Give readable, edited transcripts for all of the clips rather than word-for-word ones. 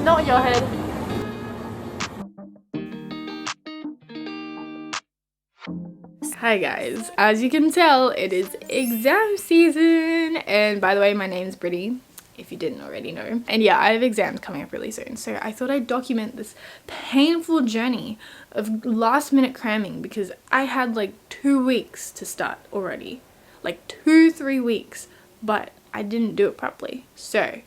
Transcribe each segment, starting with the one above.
Not your head. Hi guys, as you can tell, it is exam season, and by the way, my name's Briddy, if you didn't already know. And yeah, I have exams coming up really soon, so I thought I'd document this painful journey of last minute cramming because I had like 2 weeks to start already, like 2-3 weeks, but I didn't do it properly. So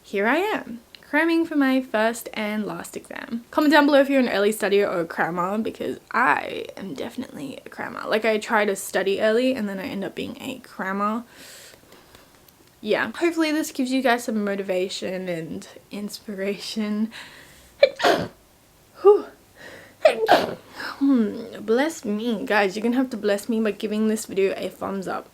here I am, cramming for my first and last exam. Comment down below if you're an early studier or a crammer, because I am definitely a crammer. Like, I try to study early and then I end up being a crammer. Yeah, hopefully this gives you guys some motivation and inspiration. Bless me, guys. You're gonna have to bless me by giving this video a thumbs up.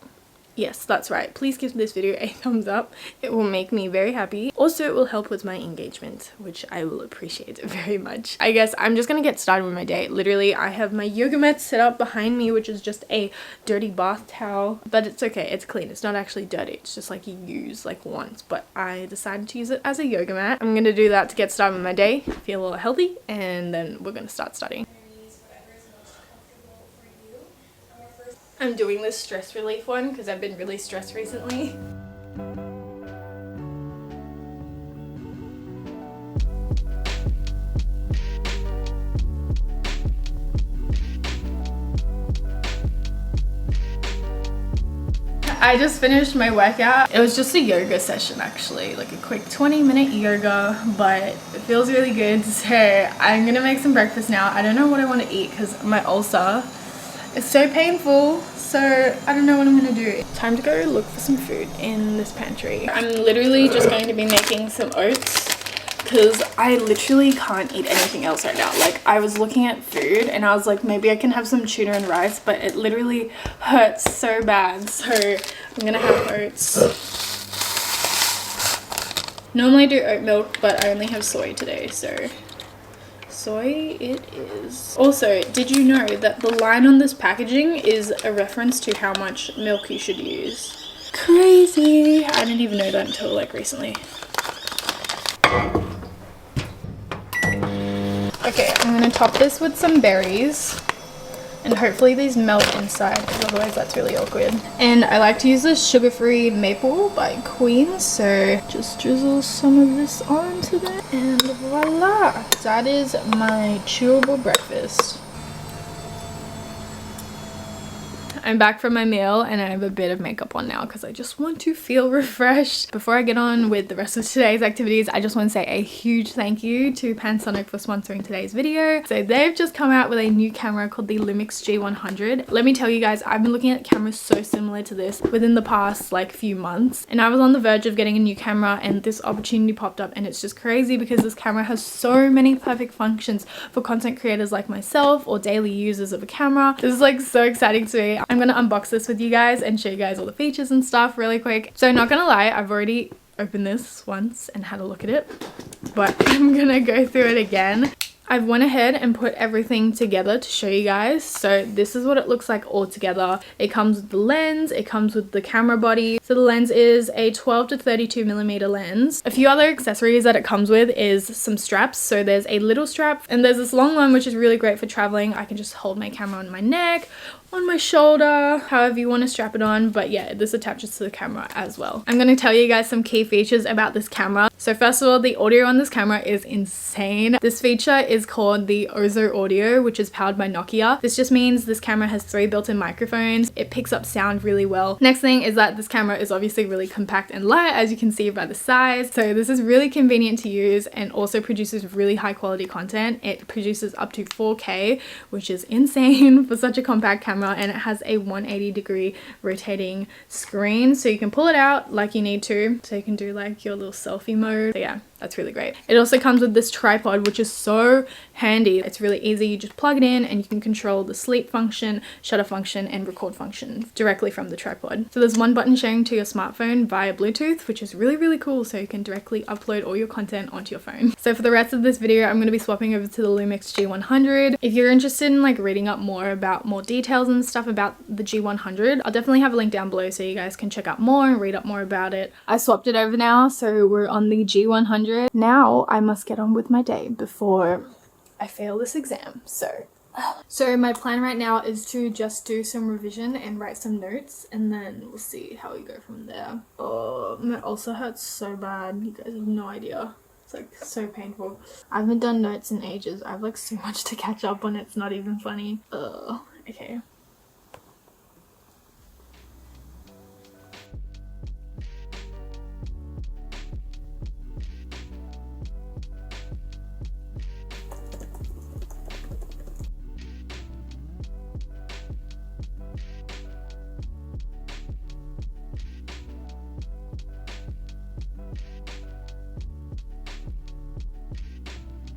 Yes, that's right. Please give this video a thumbs up. It will make me very happy. Also, it will help with my engagement, which I will appreciate very much. I guess I'm just gonna get started with my day. Literally, I have my yoga mat set up behind me, which is just a dirty bath towel. But it's okay, it's clean. It's not actually dirty. It's just like you use like once. But I decided to use it as a yoga mat. I'm gonna do that to get started with my day, feel a little healthy, and then we're gonna start studying. I'm doing this stress relief one because I've been really stressed recently. I just finished my workout. It was just a yoga session actually, like a quick 20-minute yoga, but it feels really good. So I'm gonna make some breakfast now. I don't know what I want to eat because my ulcer is so painful. So I don't know what I'm gonna do. Time to go look for some food in this pantry. I'm literally just going to be making some oats because I literally can't eat anything else right now. Like, I was looking at food and I was like, maybe I can have some tuna and rice, but it literally hurts so bad. So I'm gonna have oats. Normally I do oat milk, but I only have soy today, so soy it is. Also, did you know that the line on this packaging is a reference to how much milk you should use? Crazy! I didn't even know that until like recently. Okay, I'm gonna top this with some berries. And hopefully these melt inside, because otherwise that's really awkward. And I like to use this sugar-free maple by Queen, so just drizzle some of this onto that, and voila! That is my chewable breakfast. I'm back from my meal and I have a bit of makeup on now because I just want to feel refreshed. Before I get on with the rest of today's activities, I just want to say a huge thank you to Panasonic for sponsoring today's video. So they've just come out with a new camera called the LUMIX G100. Let me tell you guys, I've been looking at cameras so similar to this within the past like few months, and I was on the verge of getting a new camera and this opportunity popped up, and it's just crazy because this camera has so many perfect functions for content creators like myself or daily users of a camera. This is like so exciting to me. I'm gonna unbox this with you guys and show you guys all the features and stuff really quick. So not gonna lie, I've already opened this once and had a look at it, but I'm gonna go through it again. I've went ahead and put everything together to show you guys. So this is what it looks like all together. It comes with the lens, it comes with the camera body. So the lens is a 12 to 32 millimeter lens. A few other accessories that it comes with is some straps. So there's a little strap and there's this long one which is really great for traveling. I can just hold my camera on my neck, on my shoulder, however you want to strap it on. But yeah, this attaches to the camera as well. I'm going to tell you guys some key features about this camera. So first of all, the audio on this camera is insane. This feature is called the Ozo Audio, which is powered by Nokia. This just means this camera has 3 built-in microphones. It picks up sound really well. Next thing is that this camera is obviously really compact and light, as you can see by the size. So this is really convenient to use and also produces really high quality content. It produces up to 4K, which is insane for such a compact camera, and it has a 180-degree rotating screen, so you can pull it out like you need to, so you can do like your little selfie mode. So yeah, that's really great. It also comes with this tripod, which is so handy. It's really easy. You just plug it in and you can control the sleep function, shutter function, and record function directly from the tripod. So there's one button sharing to your smartphone via Bluetooth, which is really, really cool. So you can directly upload all your content onto your phone. So for the rest of this video, I'm going to be swapping over to the LUMIX G100. If you're interested in like reading up more about more details and and stuff about the G100. I'll definitely have a link down below so you guys can check out more and read up more about it. I swapped it over now, so we're on the G100. Now I must get on with my day before I fail this exam. So my plan right now is to just do some revision and write some notes, and then we'll see how we go from there. Oh, my ulcer hurts so bad. You guys have no idea. It's like so painful. I haven't done notes in ages. I have like so much to catch up on. It's not even funny. Okay.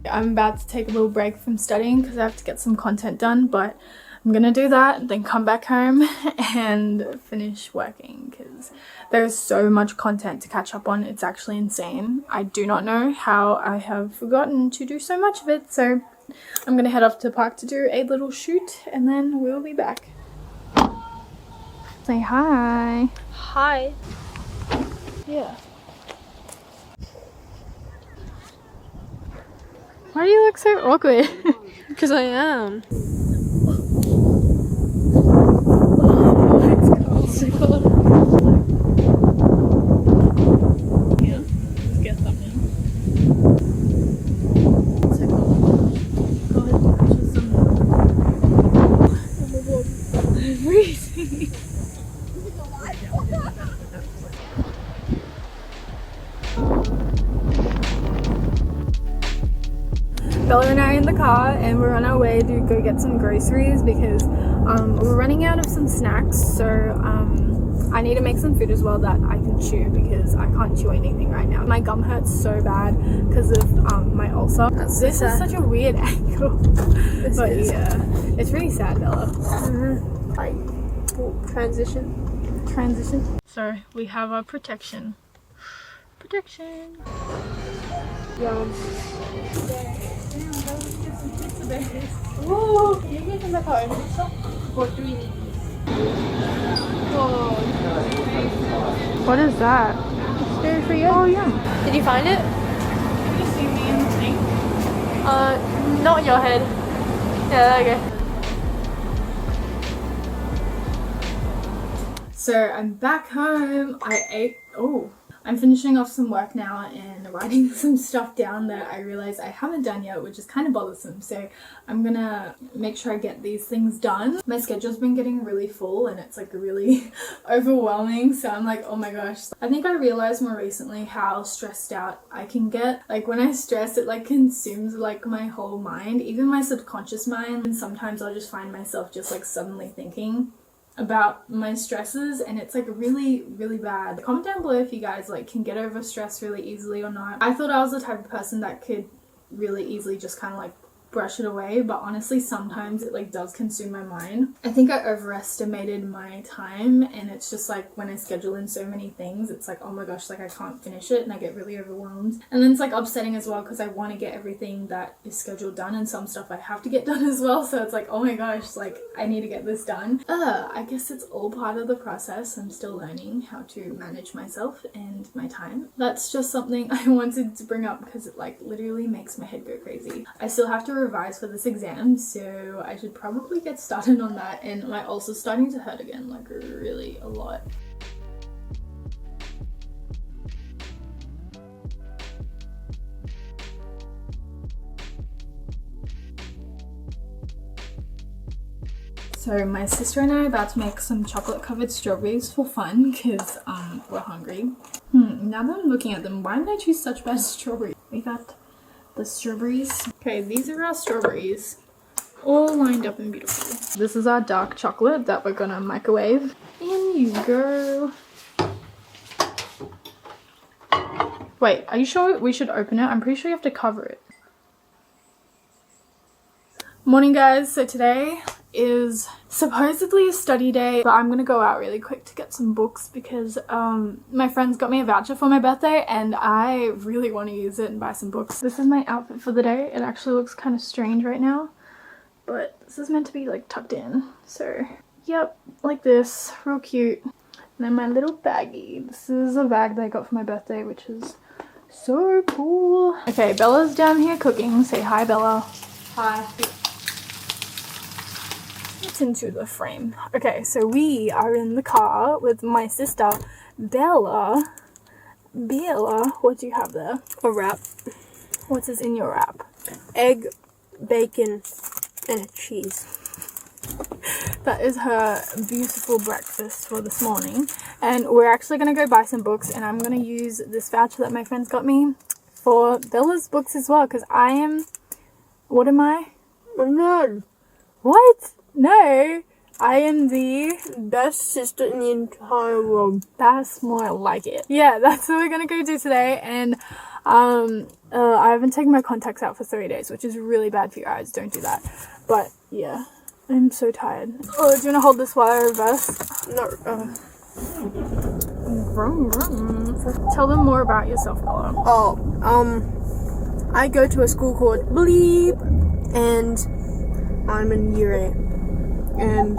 I'm about to take a little break from studying because I have to get some content done, but I'm gonna do that, then come back home and finish working because there's so much content to catch up on. It's actually insane. I do not know how I have forgotten to do so much of it, so I'm gonna head off to the park to do a little shoot and then we'll be back. Say hi. Hi. Yeah. Why do you look so awkward? Because I am. So cool. Yeah, let's get something. So cool. Go ahead and purchase some. I'm freezing. Bella and I are in the car and we're on our way to go get some groceries because we're running out of some snacks, so I need to make some food as well that I can chew because I can't chew anything right now. My gum hurts so bad because of my ulcer. This is such a weird angle. But yeah, it's really sad, Bella. Like, transition. So we have our protection. Yum. Whoa, can you get some back home? For 3 days. Whoa. What is that? It's very free. Oh yeah. Did you find it? Can you see me in the thing? Not your head. Yeah, okay. So I'm back home. I ate. Oh. I'm finishing off some work now and writing some stuff down that I realize I haven't done yet, which is kind of bothersome. So I'm gonna make sure I get these things done. My schedule's been getting really full and it's like really overwhelming. So I'm like, oh my gosh. I think I realized more recently how stressed out I can get. Like when I stress, it like consumes like my whole mind, even my subconscious mind. And sometimes I'll just find myself just like suddenly thinking about my stresses and it's like really bad. Comment down below if you guys like can get over stress really easily or not. I thought I was the type of person that could really easily just kind of like brush it away, but honestly sometimes it like does consume my mind. I think I overestimated my time and it's just like when I schedule in so many things it's like, oh my gosh, like I can't finish it and I get really overwhelmed. And then it's like upsetting as well because I want to get everything that is scheduled done and some stuff I have to get done as well, so it's like, oh my gosh, like I need to get this done. I guess it's all part of the process. I'm still learning how to manage myself and my time. That's just something I wanted to bring up because it like literally makes my head go crazy. I still have to revise for this exam, so I should probably get started on that, and my ulcer's starting to hurt again, like really a lot. So my sister and I are about to make some chocolate covered strawberries for fun because we're hungry. Now that I'm looking at them, why did I choose such bad strawberries? We got the strawberries. Okay, these are our strawberries, all lined up and beautiful. This is our dark chocolate that we're gonna microwave. In you go. Wait, are you sure we should open it? I'm pretty sure you have to cover it. Morning guys, so today is supposedly a study day, but I'm gonna go out really quick to get some books because my friends got me a voucher for my birthday and I really want to use it and buy some books. This is my outfit for the day. It actually looks kind of strange right now, but this is meant to be like tucked in, so Yep, like this, real cute. And then my little baggie. This is a bag that I got for my birthday, which is so cool. Okay, Bella's down here cooking. Say hi, Bella. Hi. It's into the frame. Okay, so we are in the car with my sister, Bella. Bella, what do you have there? A wrap. What is in your wrap? Egg, bacon, and a cheese. That is her beautiful breakfast for this morning. And we're actually going to go buy some books, and I'm going to use this voucher that my friends got me for Bella's books as well, because I am... What am I? No. What? No. I am the... Best sister in the entire world. That's more like it. Yeah, that's what we're going to go do today. And I haven't taken my contacts out for 3 days, which is really bad for your eyes. Don't do that. But yeah, I'm so tired. Oh, do you want to hold this while I reverse? No. Vroom, vroom. Tell them more about yourself, Bella. Oh, I go to a school called Bleep, and I'm in year 8. And,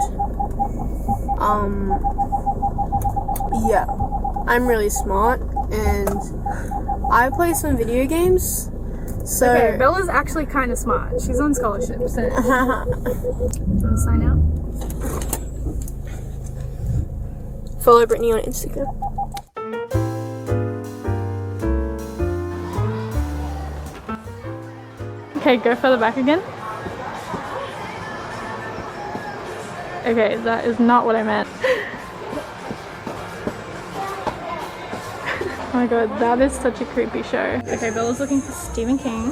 yeah, I'm really smart, and I play some video games, so... Okay, Bella's actually kind of smart. She's on scholarship, so... Want to sign out? Follow Brittany on Instagram. Okay, go further back again. Okay, that is not what I meant. Oh my god, that is such a creepy show. Okay, Bella's looking for Stephen King.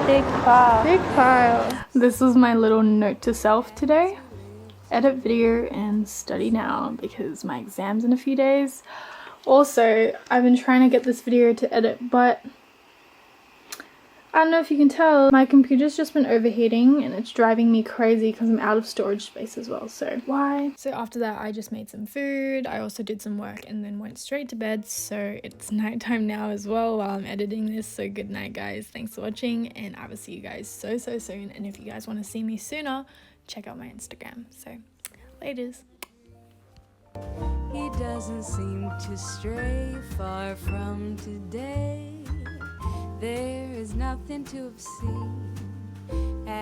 Big pile. Big pile. This was my little note to self today. Edit video and study now because my exam's in a few days. Also, I've been trying to get this video to edit, but I don't know if you can tell, my computer's just been overheating and it's driving me crazy because I'm out of storage space as well, so why? So after that, I just made some food, I also did some work and then went straight to bed, so it's nighttime now as well while I'm editing this, so good night guys, thanks for watching, and I will see you guys so soon, and if you guys want to see me sooner, check out my Instagram, so laters. He doesn't seem to stray far from today. There is nothing to have seen.